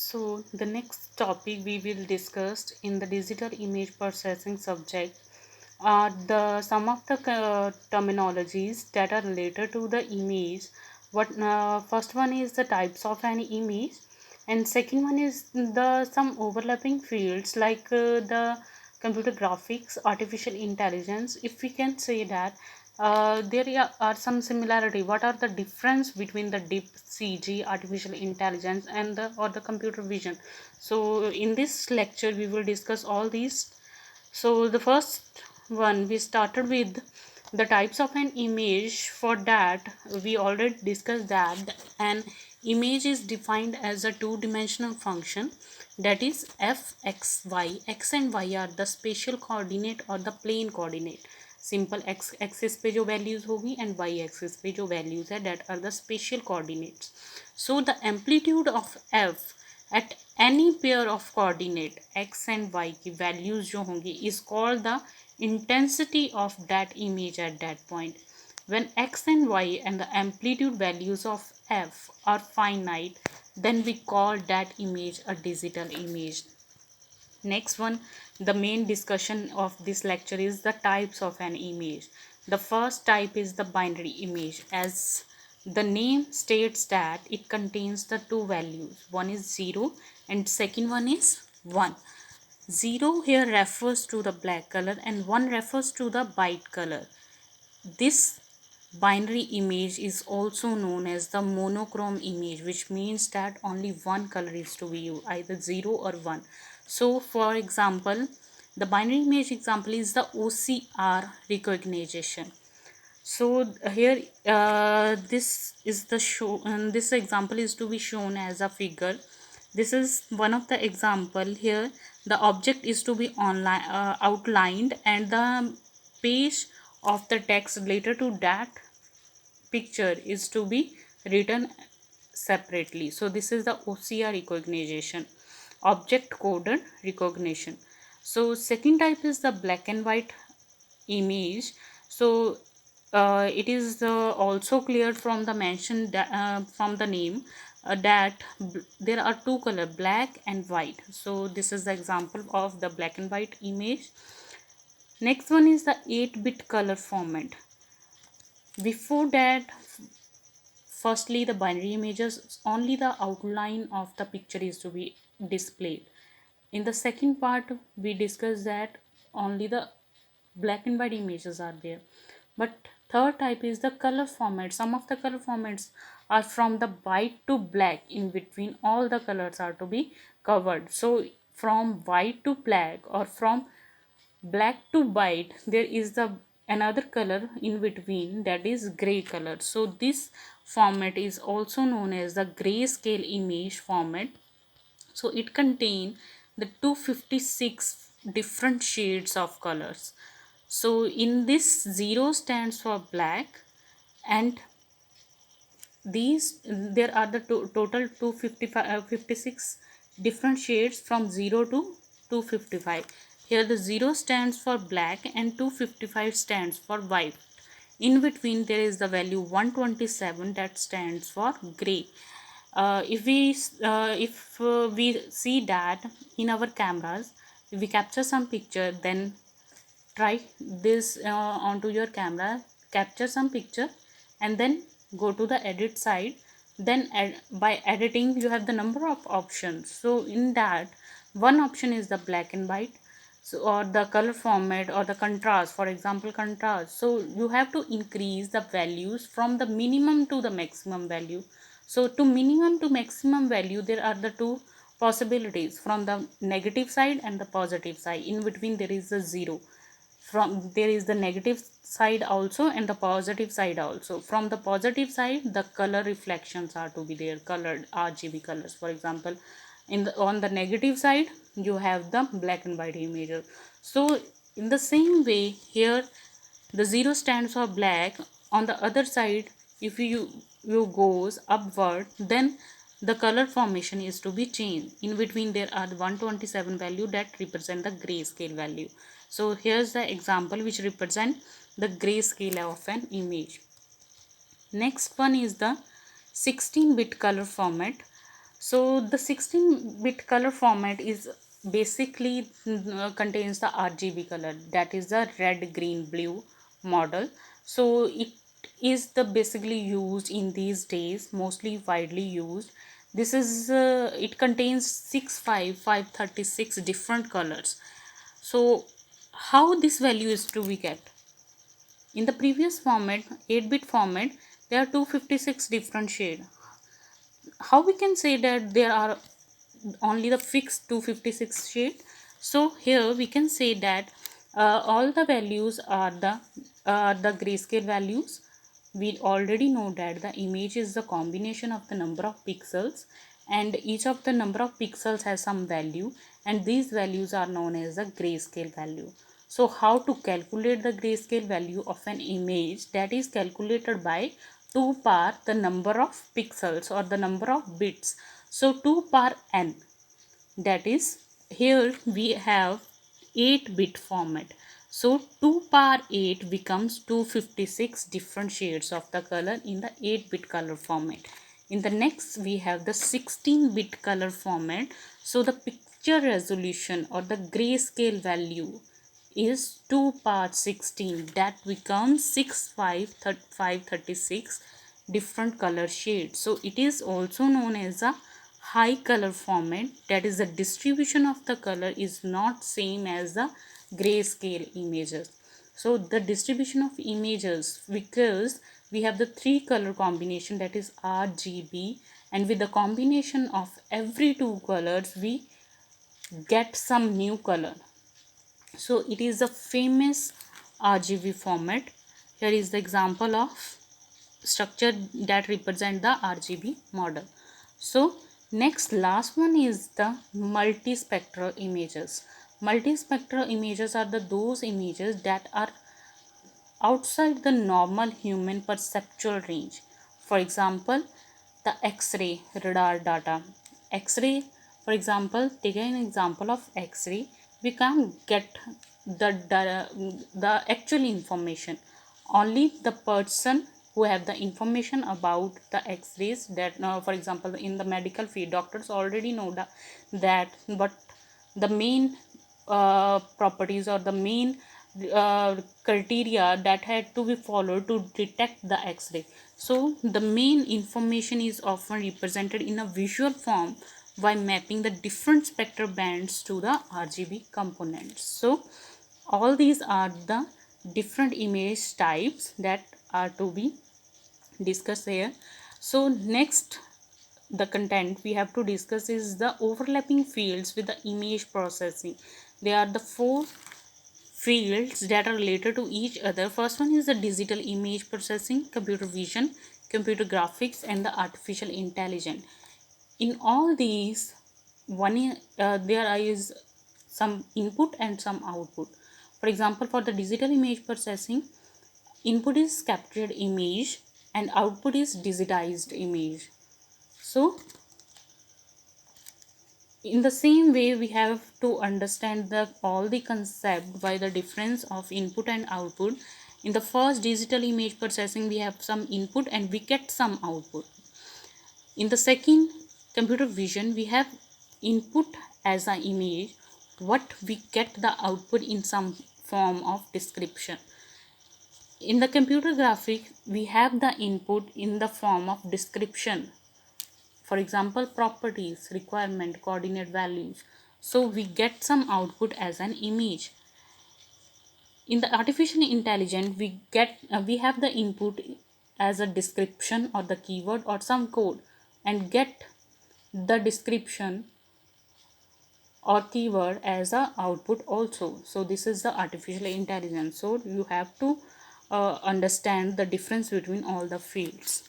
So the next topic we will discuss in the digital image processing subject are the some of the terminologies that are related to the image. What first one is the types of an image, and second one is the some overlapping fields like the computer graphics, artificial intelligence. If we can say that there are some similarity. What are the difference between the deep CG, artificial intelligence, and the or the computer vision? So in this lecture, we will discuss all these. So the first one we started with the types of an image. For that, we already discussed that an image is defined as a two-dimensional function, that is f x y. X and y are the spatial coordinate or the plane coordinate. Simple x axis पे जो values होगी and Y axis पे जो values है that are the spatial coordinates. So the amplitude of F at any pair of coordinate X and Y की values जो होंगी is called the intensity of that image at that point. when x and y and the amplitude values of f are finite, then we call that image a digital image. Next one, the main discussion of this lecture is the types of an image. The first type is the binary image. As the name states that it contains the two values. One is 0 and second one is 1. 0 here refers to the black color and 1 refers to the white color. This binary image is also known as the monochrome image, which means that only one color is to be used, either 0 or 1. So for example, the binary image example is the OCR recognition. So here this is the show, and this example is to be shown as a figure. This is one of the example. Here the object is to be online outlined, and the page of the text related to that picture is to be written separately. So this is the OCR recognition, object coded recognition. So second type is the black and white image. So it is also clear from the mention that, from the name that there are two color, black and white. So this is the example of the black and white image. Next one is the 8-bit color format. Before that, firstly the binary images, only the outline of the picture is to be displayed. In the second part we discussed that only the black and white images are there. But third type is the color format. Some of the color formats are from the white to black. In between all the colors are to be covered. So from white to black or from black to white there is the another color in between, that is gray color. So this format is also known as the grayscale image format. So it contains the 256 different shades of colors. So in this, 0 stands for black, and these there are the total 56 different shades from 0 to 255. Here the 0 stands for black and 255 stands for white. In between there is the value 127 that stands for gray. If we see that in our cameras, if we capture some picture, then try this onto your camera, capture some picture, and then go to the edit side. Then by editing you have the number of options. So in that, one option is the black and white, so or the color format or the contrast, for example contrast. So you have to increase the values from the minimum to the maximum value. So to minimum to maximum value there are the two possibilities, from the negative side and the positive side. In between there is a 0. From there is the negative side also and the positive side also. From the positive side the color reflections are to be there, colored RGB colors. For example, on the negative side you have the black and white images. So in the same way here the 0 stands for black. On the other side, if you goes upward, then the color formation is to be changed. In between there are 127 value that represent the grayscale value. So here's the example which represent the grayscale of an image. Next one is the 16-bit color format. So the 16-bit color format is basically contains the RGB color, that is the red, green, blue model. So it is the basically used in these days, mostly widely used. This is it contains 536 different colors. So how this value is to be get? In the previous format, 8-bit format, there are 256 different shade. How we can say that there are only the fixed 256 shade? So here we can say that all the values are the grayscale values. We already know that the image is the combination of the number of pixels, and each of the number of pixels has some value, and these values are known as the grayscale value. So how to calculate the grayscale value of an image? That is calculated by 2 power the number of pixels or the number of bits. So 2 power n, that is, here we have 8-bit format. So 2 power 8 becomes 256 different shades of the color in the 8-bit color format. In the next we have the 16-bit color format. So the picture resolution or the grayscale value is 2 power 16, that becomes 536 different color shades. So it is also known as a high color format, that is the distribution of the color is not same as the grayscale images. So the distribution of images, because we have the 3 color combination, that is RGB, and with the combination of every 2 colors we get some new color. So it is a famous RGB format. Here is the example of structure that represent the RGB model. So next, last one is the multispectral images. Multispectral images are those images that are outside the normal human perceptual range. For example, the X-ray radar data. X-ray, for example, take an example of X-ray. We can't get the actual information. Only the person who have the information about the X-rays, that for example in the medical field, doctors already know that but the main properties or the main criteria that had to be followed to detect the X-ray. So the main information is often represented in a visual form by mapping the different spectral bands to the RGB components. So all these are the different image types that are to be discussed here. So next, the content we have to discuss is the overlapping fields with the image processing. They are the 4 fields that are related to each other. First one is the digital image processing, computer vision, computer graphics, and the artificial intelligence. In all these, there is some input and some output. For example, for the digital image processing, input is captured image and output is digitized image. So in the same way, we have to understand the all the concept by the difference of input and output. In the first digital image processing, we have some input and we get some output. In the second computer vision, we have input as an image, what we get the output in some form of description. In the computer graphic, we have the input in the form of description, for example properties, requirement, coordinate values. So we get some output as an image. In the artificial intelligence, we have the input as a description or the keyword or some code, and get the description or keyword as a output also. So this is the artificial intelligence. So you have to understand the difference between all the fields.